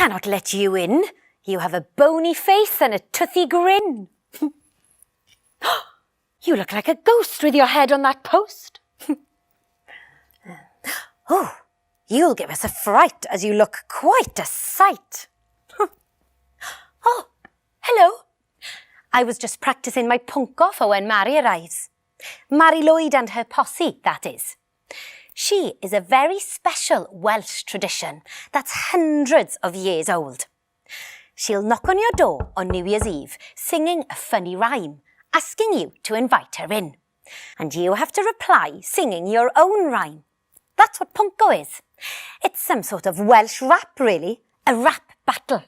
cannot let you in. You have a bony face and a toothy grin. You look like a ghost with your head on that post. Oh, you'll give us a fright as you look quite a sight. Oh, hello. I was just practising my punk-off for when Mari arrives. Mari Lwyd and her posse, that is. She is a very special Welsh tradition that's hundreds of years old. She'll knock on your door on New Year's Eve, singing a funny rhyme, asking you to invite her in. And you have to reply singing your own rhyme. That's what punko is. It's some sort of Welsh rap, really, a rap battle.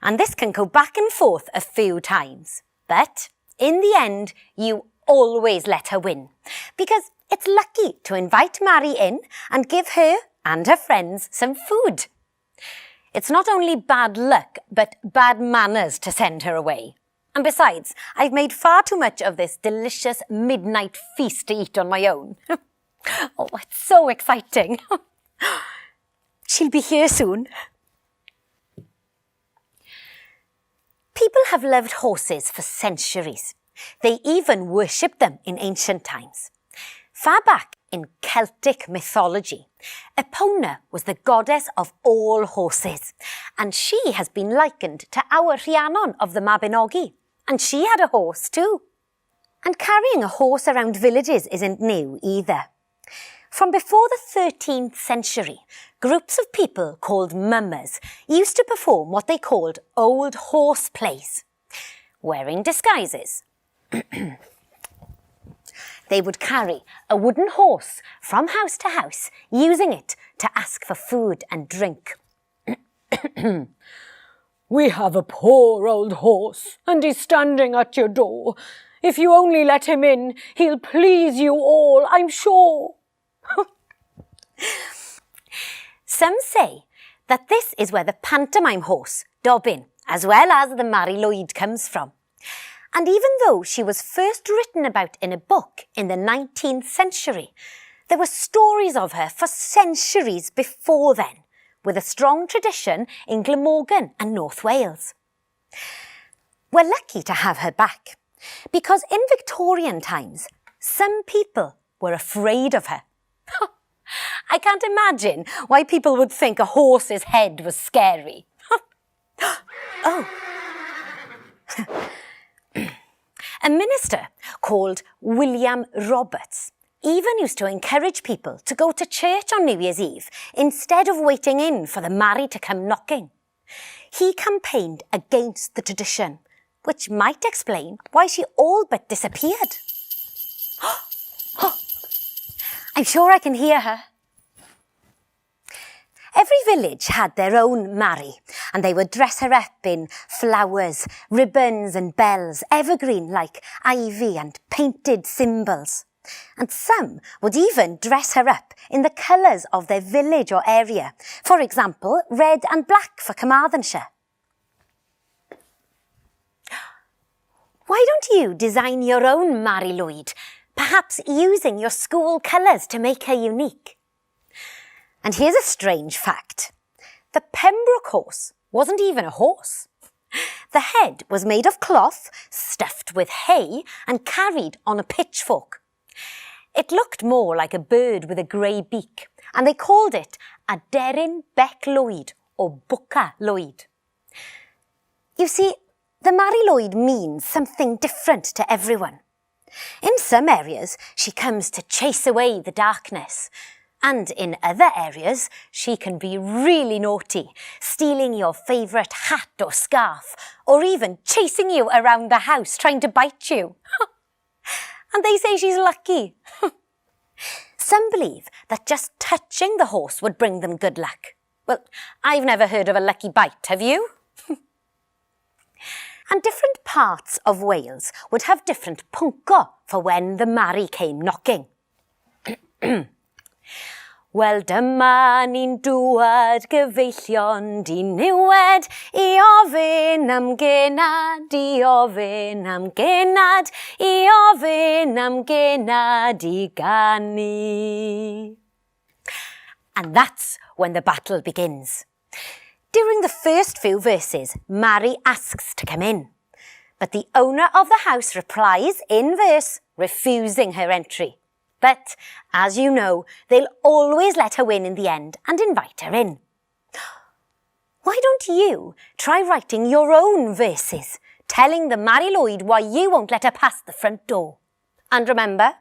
And this can go back and forth a few times. But in the end, you always let her win, because it's lucky to invite Mari in and give her and her friends some food. It's not only bad luck, but bad manners to send her away. And besides, I've made far too much of this delicious midnight feast to eat on my own. Oh, it's so exciting. She'll be here soon. People have loved horses for centuries. They even worshipped them in ancient times. Far back in Celtic mythology, Epona was the goddess of all horses, and she has been likened to our Rhiannon of the Mabinogi, and she had a horse too. And carrying a horse around villages isn't new either. From before the 13th century, groups of people called mummers used to perform what they called old horse plays, wearing disguises. They would carry a wooden horse from house to house, using it to ask for food and drink. We have a poor old horse, and he's standing at your door. If you only let him in, he'll please you all, I'm sure. Some say that this is where the pantomime horse, Dobbin, as well as the Mari Lwyd, comes from. And even though she was first written about in a book in the 19th century, there were stories of her for centuries before then, with a strong tradition in Glamorgan and North Wales. We're lucky to have her back, because in Victorian times, some people were afraid of her. I can't imagine why people would think a horse's head was scary. Oh. A minister called William Roberts even used to encourage people to go to church on New Year's Eve instead of waiting in for the Mari to come knocking. He campaigned against the tradition, which might explain why she all but disappeared. I'm sure I can hear her. Every village had their own Mari, and they would dress her up in flowers, ribbons and bells, evergreen like ivy and painted symbols. And some would even dress her up in the colours of their village or area, for example, red and black for Carmarthenshire. Why don't you design your own Mari Lwyd, perhaps using your school colours to make her unique? And here's a strange fact. The Pembroke horse wasn't even a horse. The head was made of cloth, stuffed with hay and carried on a pitchfork. It looked more like a bird with a grey beak, and they called it a Deryn Bec Lwyd or Buca Lwyd. You see, the Mari Lwyd means something different to everyone. In some areas, she comes to chase away the darkness. And in other areas, she can be really naughty, stealing your favourite hat or scarf, or even chasing you around the house trying to bite you. And they say she's lucky. Some believe that just touching the horse would bring them good luck. Well, I've never heard of a lucky bite, have you? And different parts of Wales would have different punko for when the Mari came knocking. Wel dyma ni'n dŵad gyfeillion diniwed I ofyn am genad, I ofyn am genad, I ofyn am genad I ganu. And that's when the battle begins. During the first few verses, Mari asks to come in, but the owner of the house replies in verse, refusing her entry. But, as you know, they'll always let her in the end and invite her in. Why don't you try writing your own verses, telling the Mari Lwyd why you won't let her past the front door? And remember,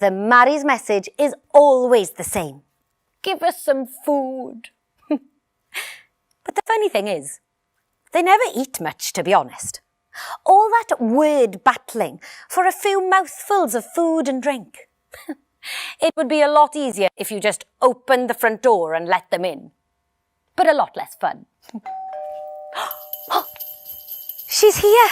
the Mari's message is always the same. Give us some food. But the funny thing is, they never eat much, to be honest. All that word battling for a few mouthfuls of food and drink. It would be a lot easier if you just opened the front door and let them in. But a lot less fun. She's here!